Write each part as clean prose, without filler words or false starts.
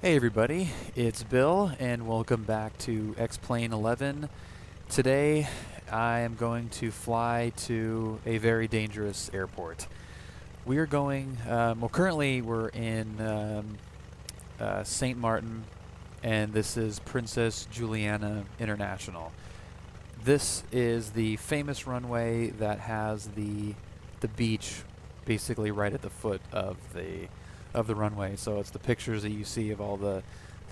Hey everybody, it's Bill and welcome back to X-Plane 11. Today I am going to fly to a very dangerous airport. We are going, currently we're in St. Martin, and this is Princess Juliana International. This is the famous runway that has the beach basically right at the foot of the runway. So it's the pictures that you see of all the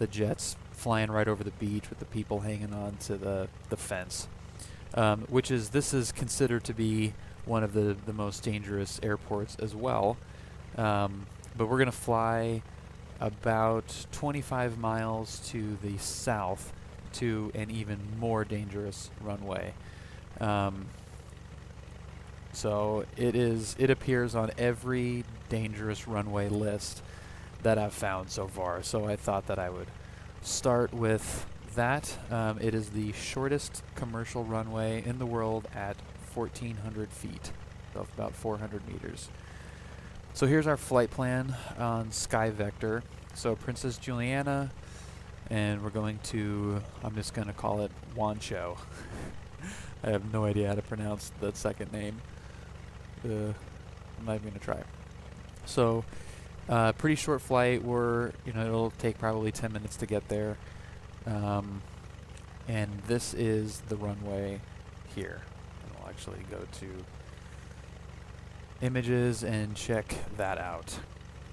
jets flying right over the beach with the people hanging on to the fence. This is considered to be one of the most dangerous airports as well. But we're going to fly about 25 miles to the south to an even more dangerous runway. So it appears on every dangerous runway list that I've found so far. So I thought that I would start with that. It is the shortest commercial runway in the world at 1,400 feet, so about 400 meters. So here's our flight plan on SkyVector. So Princess Juliana, and we're going to, I'm just going to call it Juancho. I have no idea how to pronounce the second name. I'm not even going to try. So, pretty short flight. It'll take probably 10 minutes to get there. And this is the runway here. And we'll actually go to images and check that out.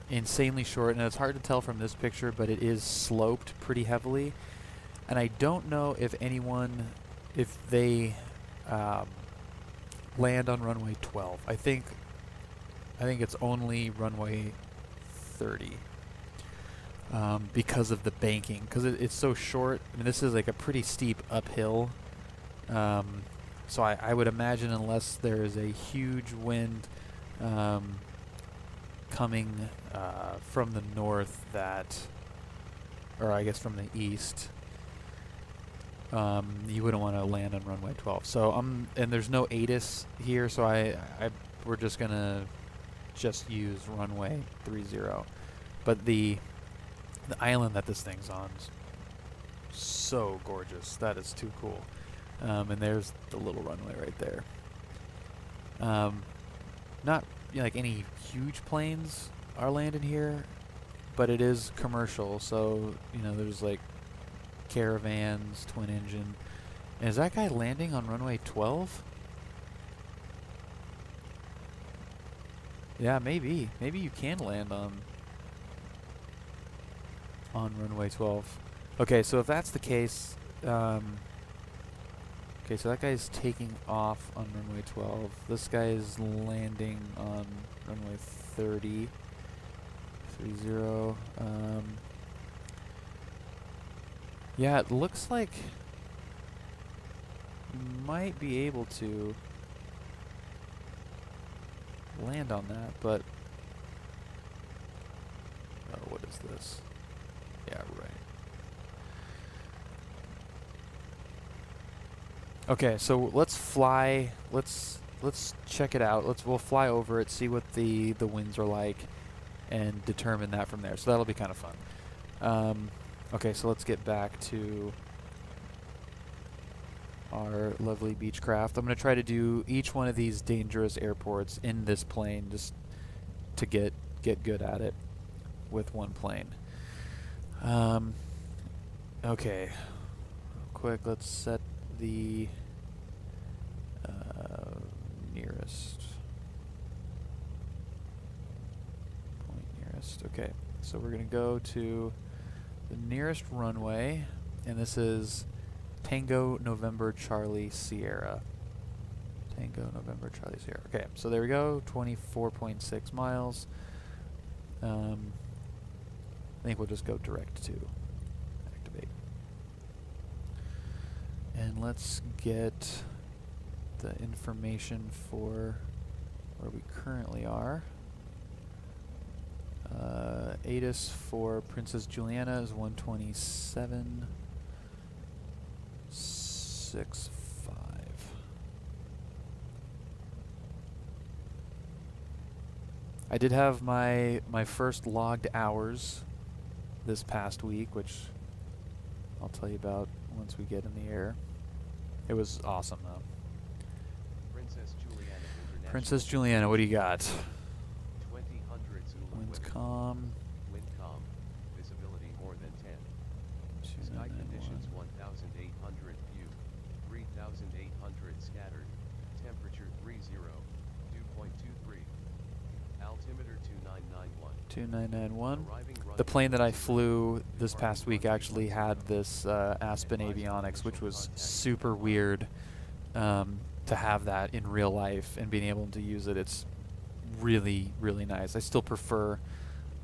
Insanely short, and it's hard to tell from this picture, but it is sloped pretty heavily. And I don't know if they land on runway 12. I think it's only runway 30 because of the banking, because it's so short. I mean, this is like a pretty steep uphill. So I would imagine, unless there is a huge wind coming from the north, or I guess from the east, you wouldn't want to land on runway 12. So and there's no ATIS here, so we're just gonna use runway 30. But the island that this thing's on is so gorgeous. That is too cool. And there's the little runway right there. Not like any huge planes are landing here, but it is commercial, so there's like Caravans, twin engine. And is that guy landing on runway 12? Yeah, maybe. Maybe you can land on runway 12. Okay, so if that's the case, okay, so that guy's taking off on runway 12. This guy is landing on runway 30. 30. Yeah, it looks like you might be able to land on that, but what is this? Yeah, right. Okay, so let's fly. Let's check it out. We'll fly over it, see what the winds are like, and determine that from there. So that'll be kind of fun. Okay, so let's get back to our lovely Beechcraft. I'm going to try to do each one of these dangerous airports in this plane, just to get good at it with one plane. Okay, quick, let's set the nearest point. Okay, so we're going to go to the nearest runway, and this is Tango November Charlie Sierra. Tango November Charlie Sierra. Okay, so there we go, 24.6 miles. I think we'll just go direct to activate. And let's get the information for where we currently are. ATIS for Princess Juliana is 127.65. I did have my first logged hours this past week, which I'll tell you about once we get in the air. It was awesome, though. Princess Juliana, what do you got? 2000 Zulu Winds weather. calm. Wind calm. Visibility more than 10. Sky 2991. conditions 1800 view. 3800 scattered. Temperature 30. Dew point 23. Altimeter 2991. 2991. Arriving The plane that I runway flew this Departing past week runway actually 10. had this Aspen Advise Avionics, which initial was contact super with weird to have that in real life and being able to use it. It's really, really nice. I still prefer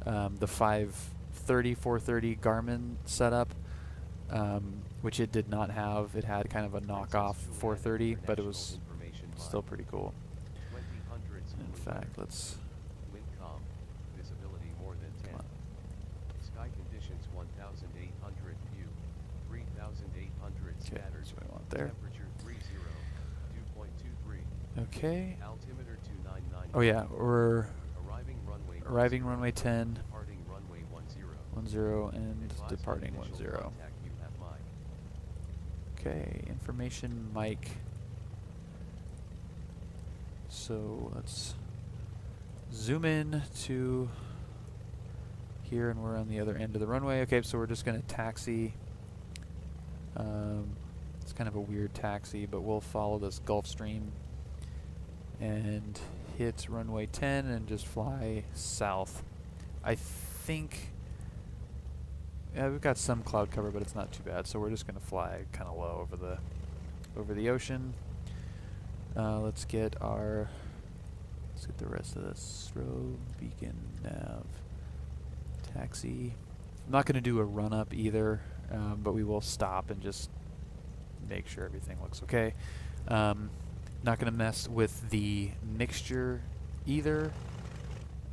the 530, 430 Garmin setup, which it did not have. It had kind of a knockoff 430, but it was still pretty cool. 2000 In Zulu fact, weather. let's... Wind calm. Visibility more than 10. Come on. Sky conditions 1800 view. 3800 Okay, scattered. that's what I want there. Temperature 30. Dew point 23. Okay. Altimeter 299. Oh yeah, we're Arriving runway 10, Departing runway 10. 10, and Advise departing initial 10. contact you have Mike. Okay, information Mike. So let's zoom in to here, and we're on the other end of the runway. Okay, so we're just going to taxi. It's kind of a weird taxi, but we'll follow this Gulf Stream and hit runway 10 and just fly south. I think we've got some cloud cover, but it's not too bad. So we're just going to fly kind of low over the ocean. Let's get the rest of this. Strobe, beacon, nav, taxi. I'm not going to do a run up either, but we will stop and just make sure everything looks okay. Not going to mess with the mixture either.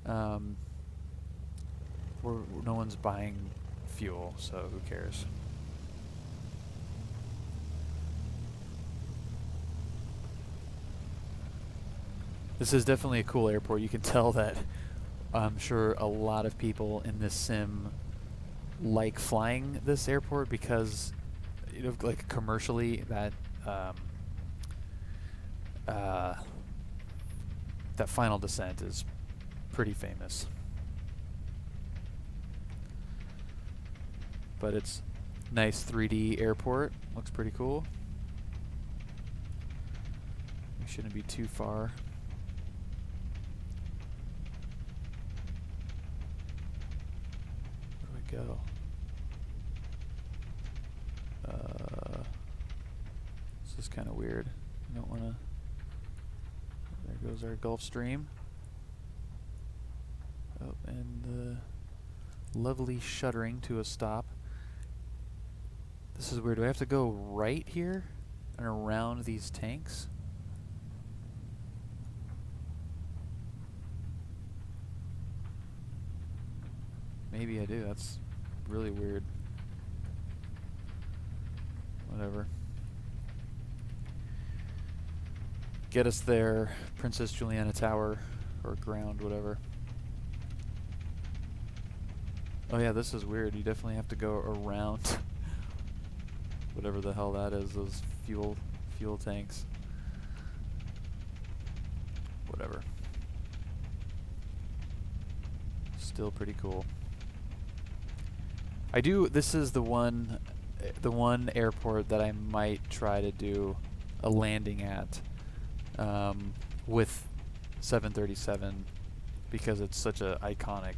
No one's buying fuel, so who cares? This is definitely a cool airport. You can tell that I'm sure a lot of people in this sim like flying this airport because, you know, like commercially, that that final descent is pretty famous. But it's nice 3D airport. Looks pretty cool. We shouldn't be too far. Where do we go? This is kind of weird. I don't want to... There goes our Gulf Stream. Oh, and lovely shuddering to a stop. This is weird. Do I have to go right here and around these tanks? Maybe I do. That's really weird. Whatever. Get us there, Princess Juliana Tower, or ground, whatever. Oh yeah, this is weird. You definitely have to go around whatever the hell that is, those fuel tanks. Whatever. Still pretty cool. This is the one airport that I might try to do a landing at with 737 because it's such an iconic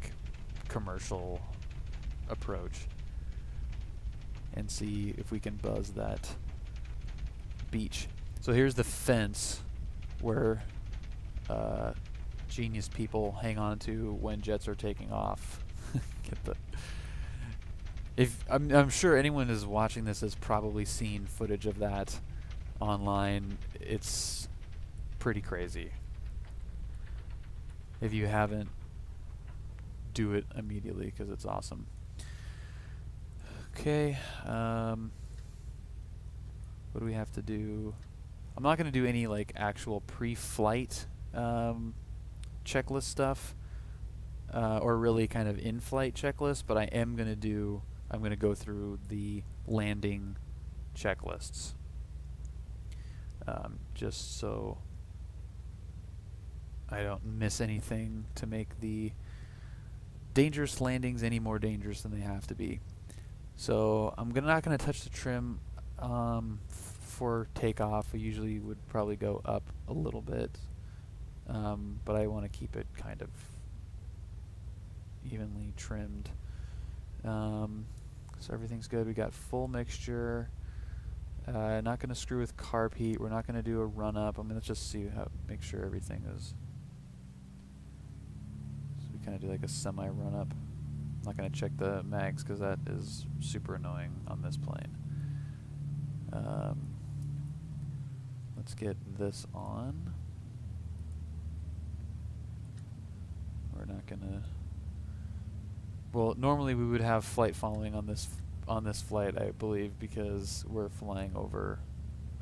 commercial approach, and see if we can buzz that beach. So here's the fence where genius people hang on to when jets are taking off. Get the... I'm sure anyone who's watching this has probably seen footage of that online. It's pretty crazy. If you haven't, do it immediately because it's awesome. Okay, what do we have to do? I'm not going to do any like actual pre-flight checklist stuff, or really kind of in-flight checklist, but I'm going to go through the landing checklists. Just so I don't miss anything to make the dangerous landings any more dangerous than they have to be. So I'm not going to touch the trim for takeoff. We usually would probably go up a little bit, but I want to keep it kind of evenly trimmed. So everything's good. We got full mixture. Not going to screw with carb heat. We're not going to do a run up. I'm going to just make sure everything is. So we kind of do like a semi run up. I'm not going to check the mags because that is super annoying on this plane. Let's get this on. We're not going to. Well, normally we would have flight following on this flight, I believe, because we're flying over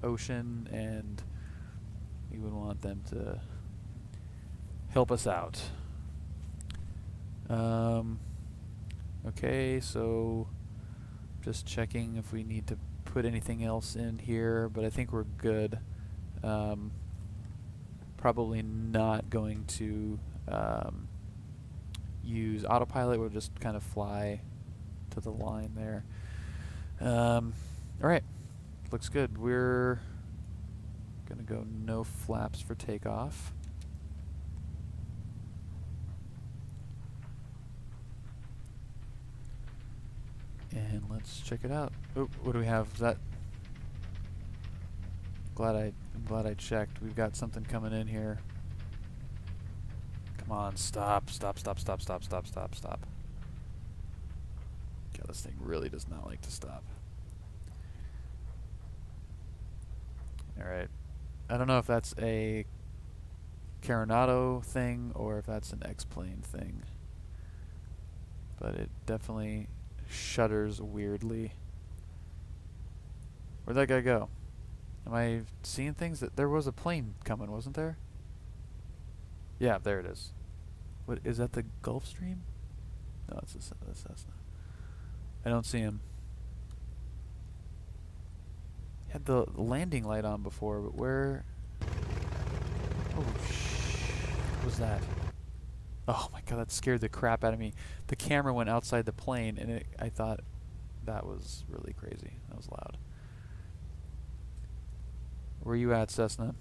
ocean and we would want them to help us out. Okay, so just checking if we need to put anything else in here, but I think we're good. Probably not going to use autopilot. We'll just kind of fly to the line there. Alright, looks good. We're gonna go no flaps for takeoff. And let's check it out. Oh, what do we have? Is that? I'm glad I checked. We've got something coming in here. Come on, stop. God, this thing really does not like to stop. Alright. I don't know if that's a Coronado thing or if that's an X-plane thing. But it definitely shudders weirdly. Where'd that guy go? Am I seeing things? There was a plane coming, wasn't there? Yeah, there it is. What is that? The Gulfstream? No, it's a Cessna. I don't see him. Had the landing light on before, but where? Oh, what was that? Oh my god, that scared the crap out of me. The camera went outside the plane, and I thought that was really crazy. That was loud. Where are you at, Cessna?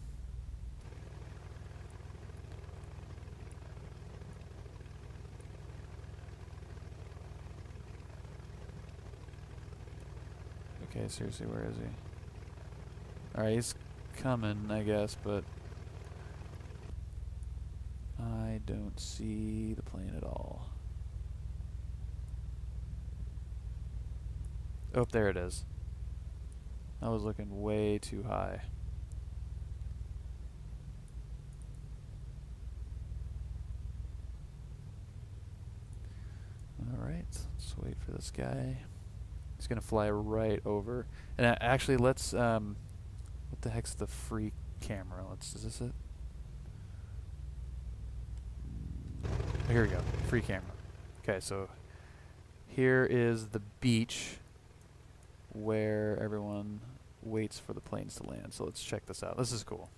Okay, seriously, where is he? Alright, he's coming, I guess, but I don't see the plane at all. Oh, there it is. I was looking way too high. Alright, let's wait for this guy. He's gonna fly right over. And actually, let's, what the heck's the free camera? Is this it? Here we go, free camera. Okay, so here is the beach where everyone waits for the planes to land. So let's check this out. This is cool.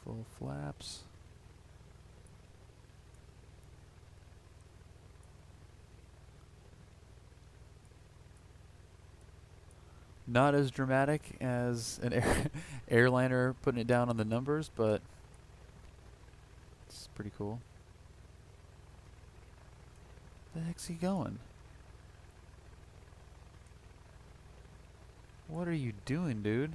Full flaps. Not as dramatic as an airliner putting it down on the numbers, but it's pretty cool. The heck's he going? What are you doing, dude?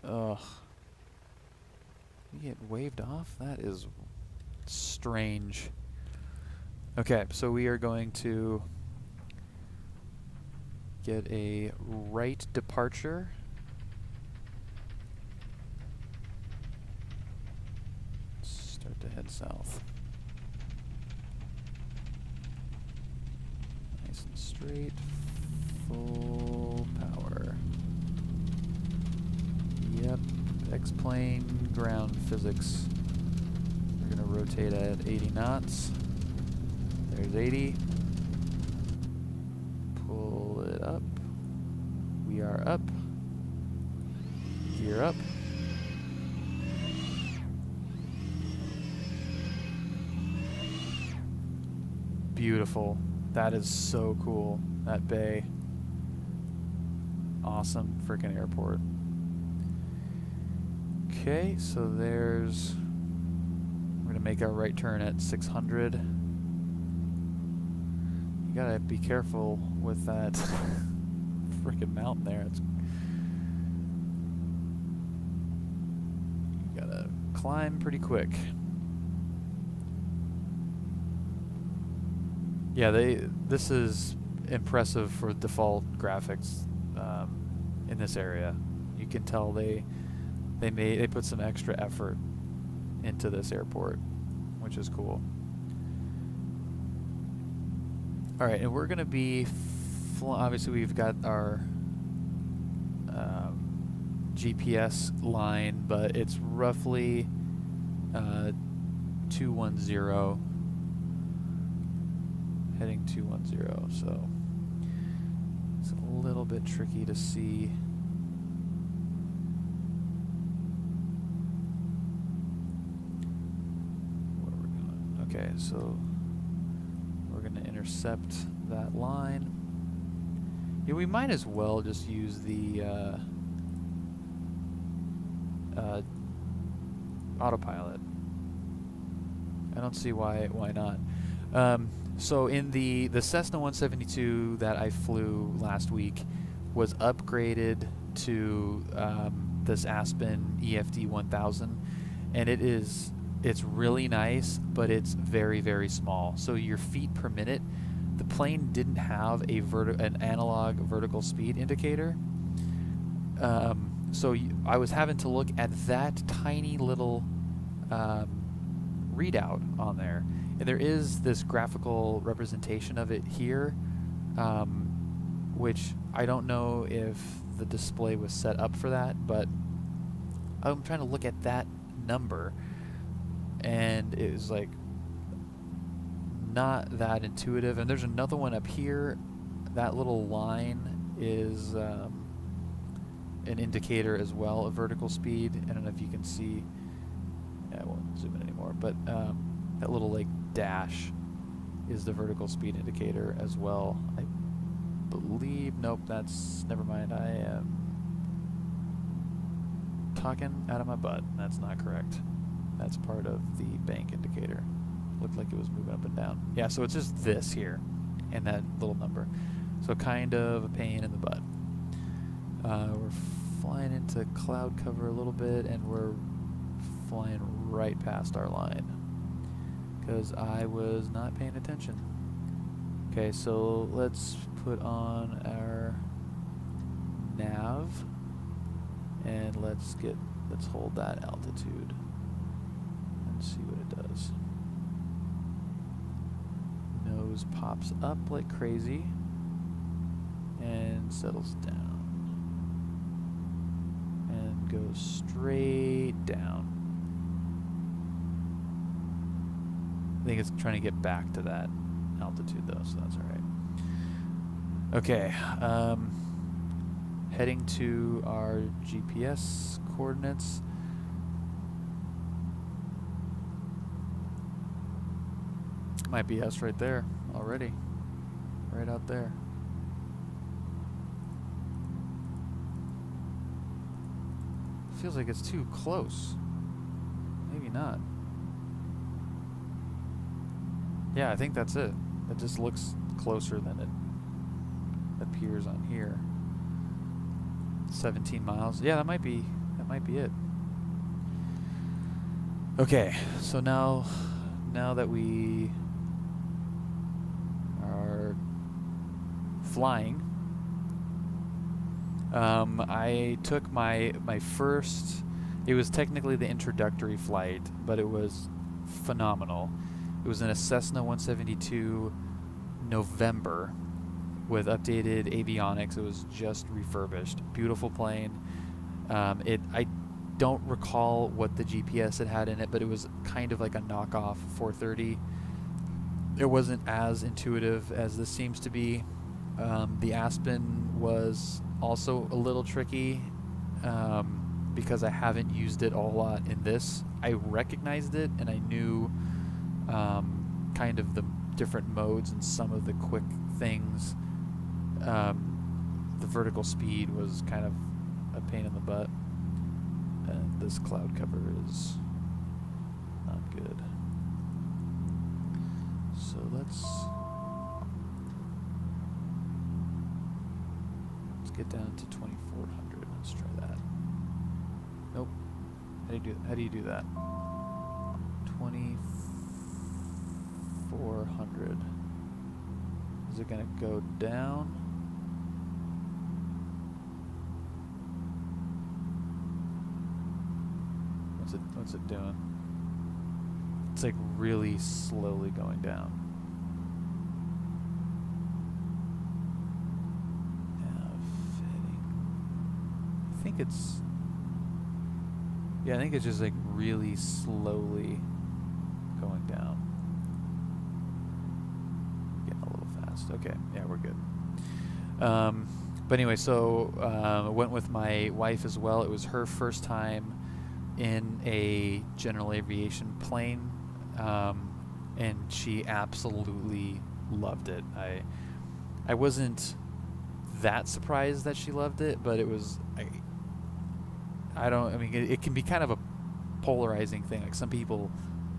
Ugh. You get waved off? That is strange. Okay, so we are going to get a right departure. Start to head south. Nice and straight, full power. Explain ground physics. We're going to rotate at 80 knots. There's 80. Pull it up. We are up. Gear up. Beautiful. That is so cool. That bay. Awesome freaking airport. Okay, so there's... We're going to make our right turn at 600. You gotta be careful with that freaking mountain there. It's... You gotta climb pretty quick. Yeah, this is impressive for default graphics in this area. You can tell they put some extra effort into this airport, which is cool. All right, and we're gonna be obviously we've got our GPS line, but it's roughly 210. Heading 210, so it's a little bit tricky to see. Where are we going? Okay, so we're going to intercept that line. Yeah, we might as well just use the autopilot. I don't see why not. So in the Cessna 172 that I flew last week was upgraded to this Aspen EFD 1000, and it's really nice, but it's very, very small. So your feet per minute, the plane didn't have an analog vertical speed indicator. So I was having to look at that tiny little readout on there. And there is this graphical representation of it here, which I don't know if the display was set up for that, but I'm trying to look at that number, and it was like not that intuitive. And there's another one up here. That little line is an indicator as well of vertical speed. I don't know if you can see. Yeah, I won't zoom in anymore, but that little like dash is the vertical speed indicator as well. I believe, nope, that's, never mind, I am talking out of my butt. That's not correct. That's part of the bank indicator. Looked like it was moving up and down. Yeah, so it's just this here and that little number. So kind of a pain in the butt. We're flying into cloud cover a little bit, and we're flying right past our line because I was not paying attention. Okay, so let's put on our nav and let's hold that altitude and see what it does. Nose pops up like crazy and settles down and goes straight down. I think it's trying to get back to that altitude though, so that's all right. Okay, heading to our GPS coordinates. Might be us right there already, right out there. Feels like it's too close. Maybe not. Yeah, I think that's it. It just looks closer than it appears on here. 17 miles. Yeah, that might be it. Okay, so now that we are flying, I took my first, it was technically the introductory flight, but it was phenomenal. It was in a Cessna 172 November with updated avionics. It was just refurbished. Beautiful plane. I don't recall what the GPS it had in it, but it was kind of like a knockoff 430. It wasn't as intuitive as this seems to be. The Aspen was also a little tricky because I haven't used it a whole lot in this. I recognized it and I knew kind of the different modes and some of the quick things. The vertical speed was kind of a pain in the butt, and this cloud cover is not good. So let's get down to 2400. Let's try that. Nope. How do you do that? 2400. Is it gonna go down? What's it doing? It's like really slowly going down. I think it's just like really slowly going down. Getting a little fast. Okay, yeah, we're good. But anyway, so I went with my wife as well. It was her first time in a general aviation plane, and she absolutely loved it. I wasn't that surprised that she loved it, but it was it can be kind of a polarizing thing. Like some people,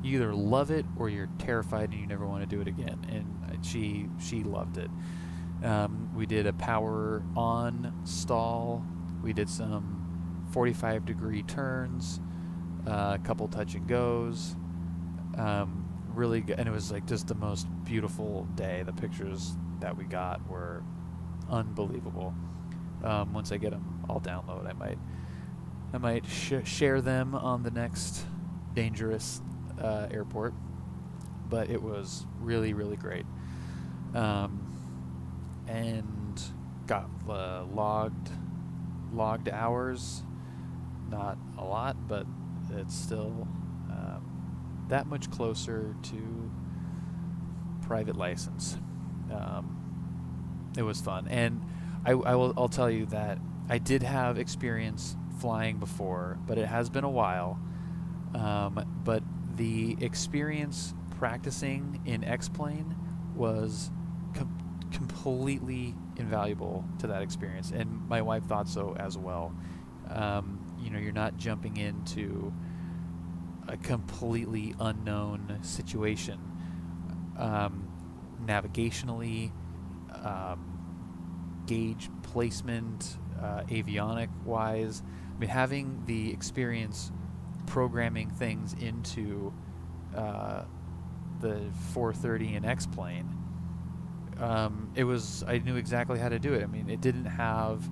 you either love it or you're terrified and you never want to do it again. And she loved it. We did a power on stall. We did some 45-degree turns, a couple touch and goes. Really good, and it was like just the most beautiful day. The pictures that we got were unbelievable. Once I get them all downloaded, I might share them on the next dangerous airport. But it was really, really great. And got logged hours. Not a lot, but it's still that much closer to private license. It was fun, and I'll tell you that I did have experience flying before, but it has been a while. But the experience practicing in X-Plane was completely invaluable to that experience, and my wife thought so as well. You're not jumping into a completely unknown situation. Navigationally, gauge placement, avionic wise, having the experience programming things into the 430 and X-Plane, I knew exactly how to do it. It didn't have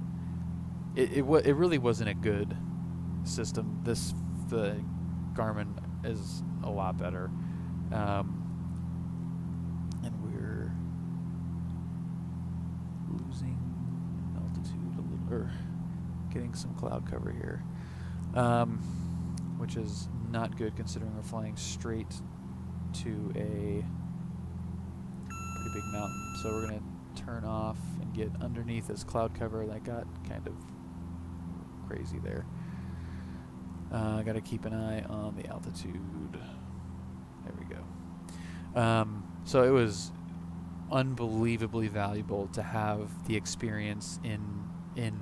it really wasn't a good system. The Garmin is a lot better, and we're losing altitude a little, or getting some cloud cover here, which is not good considering we're flying straight to a pretty big mountain. So we're gonna turn off and get underneath this cloud cover. That got kind of crazy there. I got to keep an eye on the altitude. There we go. So it was unbelievably valuable to have the experience in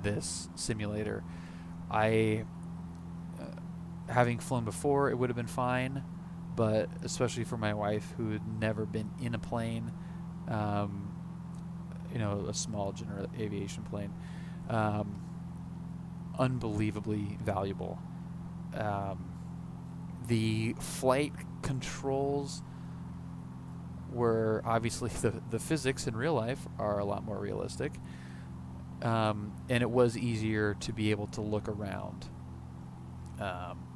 this simulator. Having flown before, it would have been fine, but especially for my wife who had never been in a plane, a small general aviation plane, unbelievably valuable. The flight controls were obviously the physics in real life are a lot more realistic, and it was easier to be able to look around,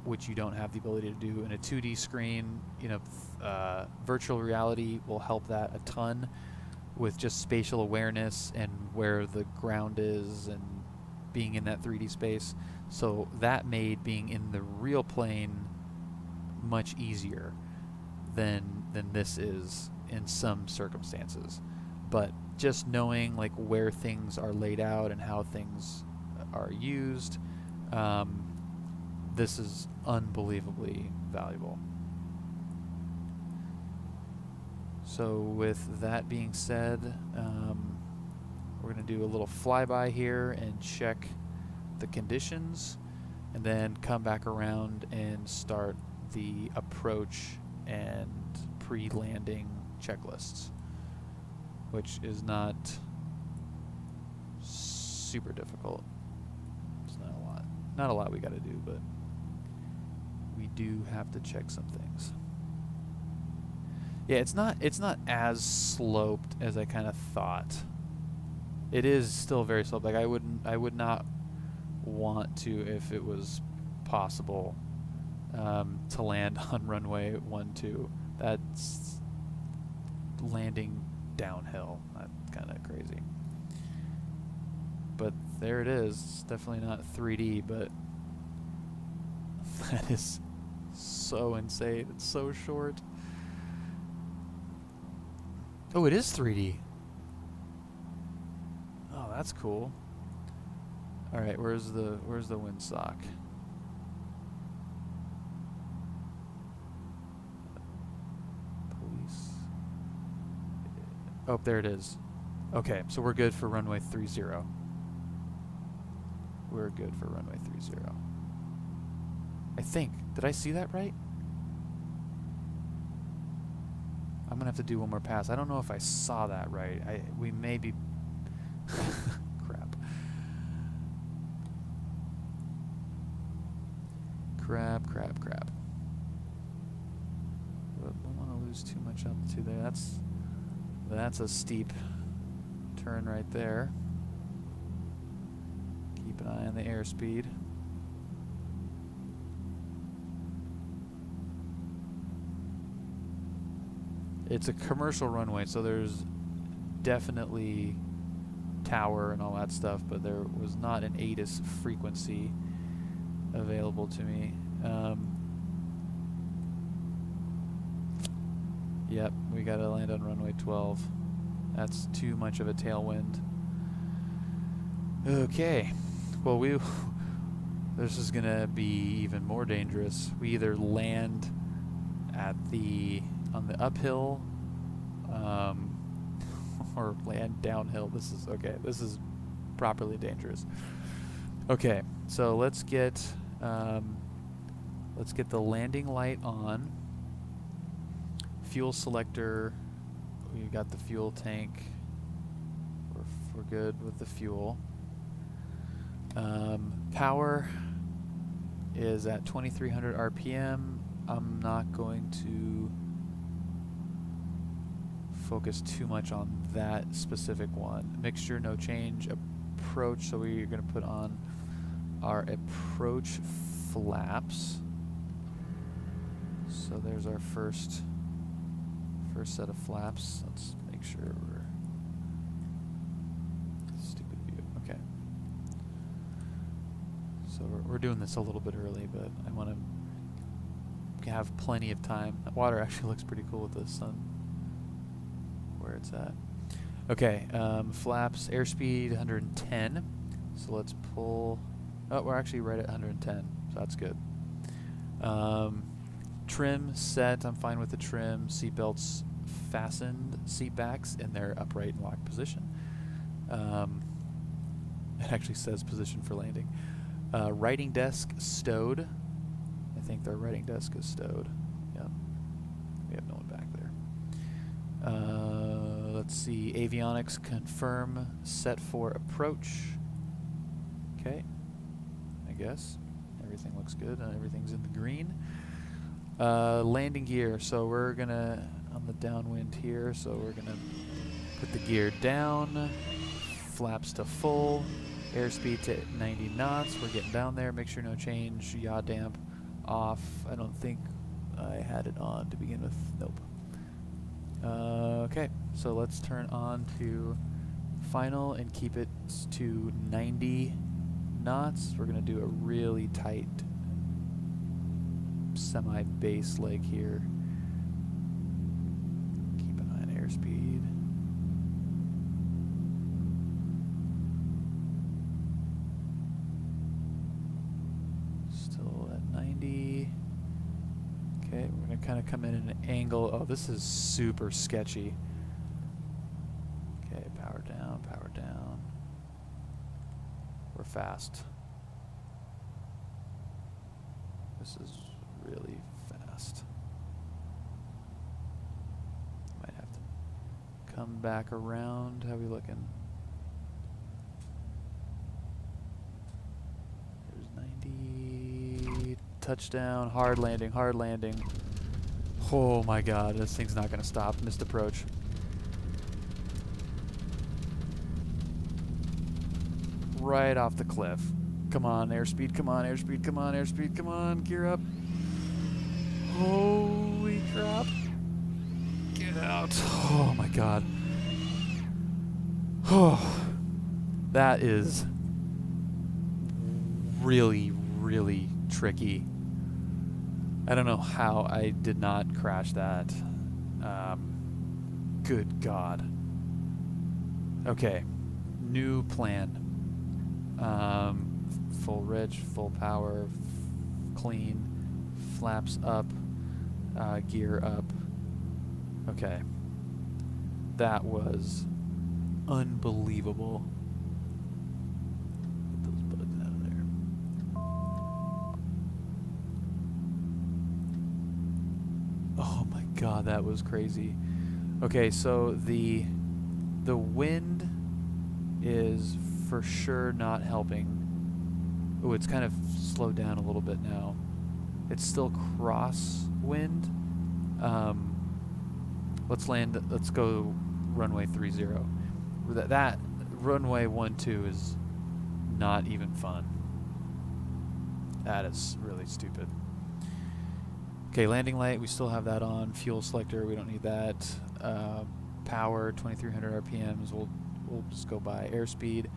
which you don't have the ability to do in a 2D screen. Virtual reality will help that a ton with just spatial awareness and where the ground is and being in that 3D space. So that made being in the real plane much easier than this is in some circumstances. But just knowing like where things are laid out and how things are used, this is unbelievably valuable. So with that being said, we're going to do a little flyby here and check the conditions, and then come back around and start the approach and pre-landing checklists, which is not super difficult. It's not a lot we got to do, but we do have to check some things. Yeah, it's not as sloped as I kind of thought. It is still very sloped. Like I would not want to, if it was possible, to land on runway 12. That's landing downhill. That's kind of crazy. But there it is. It's definitely not 3D, but that is so insane. It's so short. Oh, it is 3D. Oh, that's cool. All right, where's the windsock? Police. Oh, there it is. Okay, so we're good for runway 30. We're good for runway 30. I think. Did I see that right? I'm gonna have to do one more pass. I don't know if I saw that right. We may be crap. Crap. But don't want to lose too much altitude there. That's a steep turn right there. Keep an eye on the airspeed. It's a commercial runway, so there's definitely tower and all that stuff, but there was not an ATIS frequency available to me. Yep, we gotta land on runway 12. That's too much of a tailwind. Okay, well this is gonna be even more dangerous. We either land on the uphill, or land downhill. This is properly dangerous. Okay, so let's get the landing light on. Fuel selector, we got the fuel tank. We're good with the fuel. Power is at 2300 RPM. I'm not going to focus too much on that specific one. Mixture, no change. Approach, so we're going to put on our approach flaps. So there's our first set of flaps. Let's make sure we're stupid view. Okay. So we're doing this a little bit early, but I want to have plenty of time. That water actually looks pretty cool with the sun where it's at. Okay, flaps, airspeed 110. So let's pull. Oh, we're actually right at 110, so that's good. Trim set, I'm fine with the trim. Seatbelts fastened, seat backs in their upright and locked position. It actually says position for landing. Writing desk stowed. I think their writing desk is stowed. Yep. We have no one back there. Let's see. Avionics confirm set for approach. Okay. I guess. Everything looks good and everything's in the green. Landing gear. So we're going to, on the downwind here, so we're going to put the gear down. Flaps to full. Airspeed to 90 knots. We're getting down there. Make sure no change. Yaw damp off. I don't think I had it on to begin with. Nope. Okay, so let's turn on to final and keep it to 90 knots. We're going to do a really tight semi-base leg here. Keep an eye on airspeed. Still at 90. Okay, we're going to kind of come in at an angle. Oh, this is super sketchy. Okay, power down, power down. We're fast. This is really fast. Might have to come back around. How are we looking? There's 90. Touchdown. Hard landing. Hard landing. Oh my god. This thing's not going to stop. Missed approach. Right off the cliff. Come on, airspeed. Come on, airspeed. Come on, airspeed. Come on. Gear up. Holy crap. Get out. Oh my god. Oh. That is really, really tricky. I don't know how I did not crash that. Good god. Okay. New plan. Full rich, full power, clean, flaps up, gear up. Okay. That was unbelievable. Get those bugs out of there. Oh my god, that was crazy. Okay, so the wind is for sure not helping. Oh, it's kind of slowed down a little bit now. It's still crosswind. Let's land. Let's go runway 30. That runway 12 is not even fun. That is really stupid. Okay, landing light. We still have that on. Fuel selector. We don't need that. Power 2300 RPMs. We'll just go by airspeed.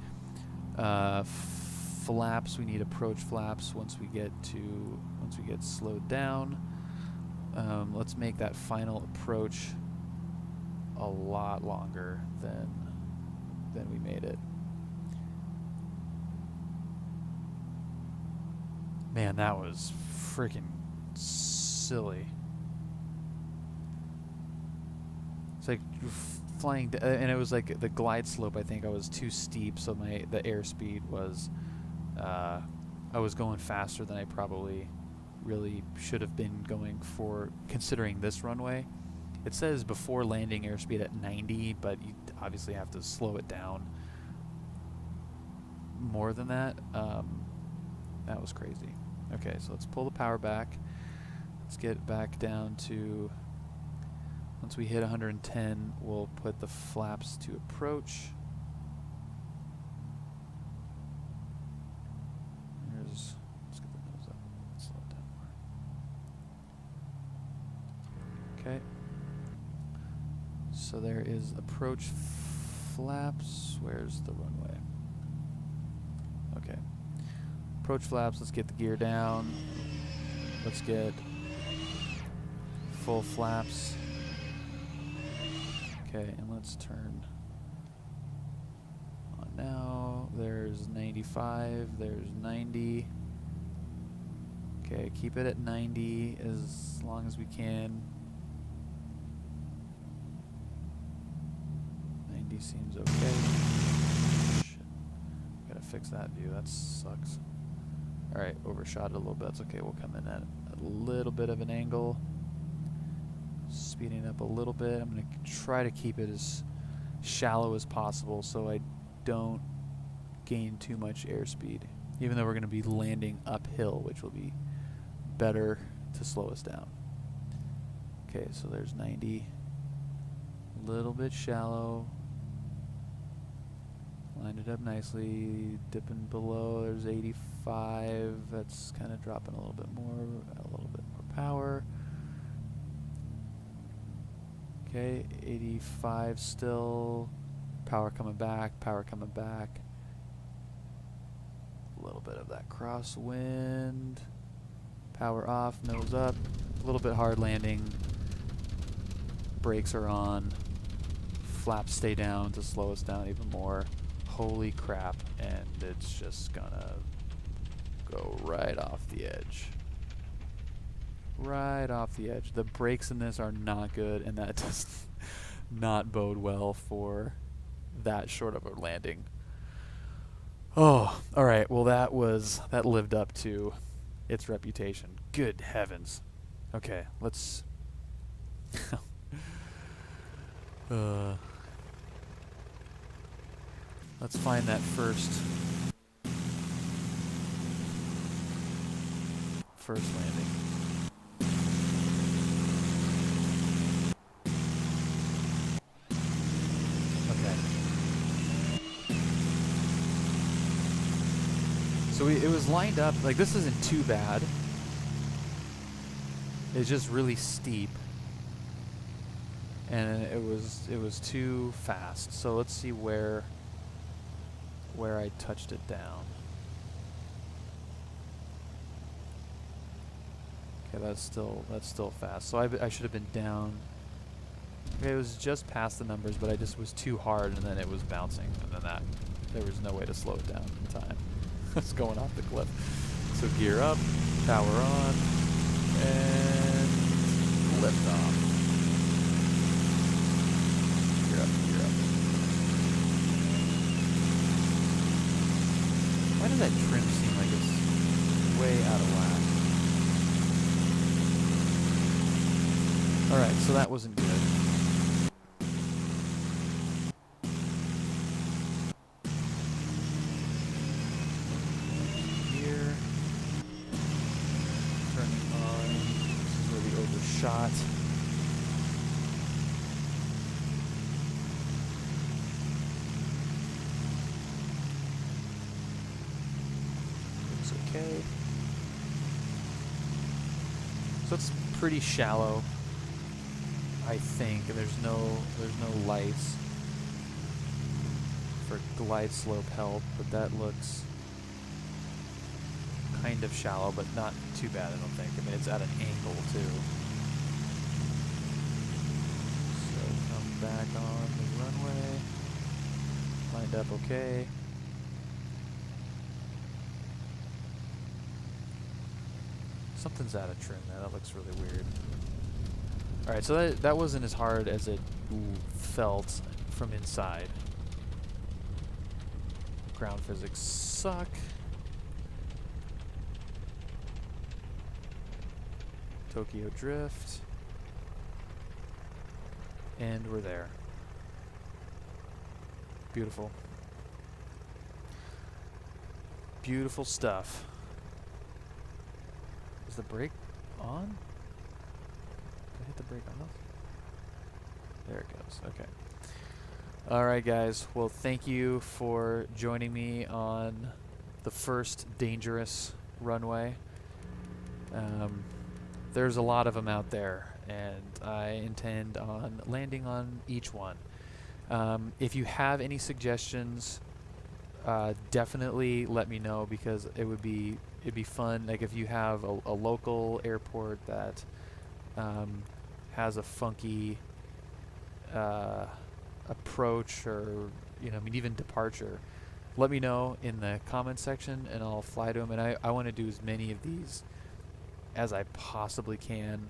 Flaps, we need approach flaps once we get slowed down. Let's make that final approach a lot longer than we made it. Man, that was freaking silly. It's like flying, and it was like the glide slope. I think I was too steep, so the airspeed was. I was going faster than I probably really should have been going for, considering this runway. It says before landing airspeed at 90, but you obviously have to slow it down more than that. That was crazy. Okay, so let's pull the power back. Let's get back down to, once we hit 110, we'll put the flaps to approach. Let's get the nose up. Slow it down more. Okay. So there is approach flaps. Where's the runway? Okay. Approach flaps. Let's get the gear down. Let's get full flaps. Okay, and let's turn on now. There's 95, there's 90. Okay, keep it at 90 as long as we can. 90 seems okay. Shit. Gotta fix that view, that sucks. Alright, overshot it a little bit, that's okay. We'll come in at a little bit of an angle. Speeding up a little bit. I'm going to try to keep it as shallow as possible so I don't gain too much airspeed, even though we're going to be landing uphill, which will be better to slow us down. Okay, so there's 90. A little bit shallow. Lined it up nicely. Dipping below, there's 85. That's kind of dropping a little bit more power. Okay, 85 still. Power coming back, power coming back. little bit of that crosswind. Power off, nose up. A little bit hard landing. Brakes are on. Flaps stay down to slow us down even more. Holy crap. And it's just gonna go right off the edge. Right off the edge. The brakes in this are not good, and that does not bode well for that short of a landing. Oh, alright. Well, that lived up to its reputation. Good heavens. Okay, let's let's find that first landing. Okay. So it was lined up, like, this isn't too bad. It's just really steep. And it was too fast. So let's see where I touched it down. Okay, that's still fast. So I should have been down. Okay, it was just past the numbers, but I just was too hard, and then it was bouncing, and then there was no way to slow it down in time. It's going off the cliff. So gear up, power on, and lift off. Gear up, gear up. Why does that trim seem like it's way out of whack? Alright, so that wasn't good. Here. Turning on. This is where we overshot. Looks okay. So it's pretty shallow. I think, and there's no lights for glide slope help, but that looks kind of shallow, but not too bad, I don't think. I mean, it's at an angle too. So come back on the runway. Lined up okay. Something's out of trim there. That looks really weird. Alright, so that wasn't as hard as it felt from inside. Ground physics suck. Tokyo Drift. And we're there. Beautiful. Beautiful stuff. Is the brake on? Hit the brake off. There it goes. Okay. All right, guys. Well, thank you for joining me on the first dangerous runway. There's a lot of them out there, and I intend on landing on each one. If you have any suggestions, definitely let me know, because it'd be fun. Like, if you have a local airport that has a funky approach, or I mean, even departure, let me know in the comment section, and I'll fly to them. And I want to do as many of these as I possibly can,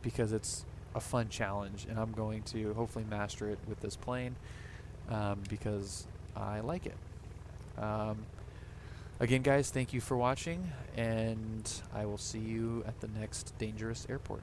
because it's a fun challenge, and I'm going to hopefully master it with this plane, because I like it. Again, guys, thank you for watching, and I will see you at the next dangerous airport.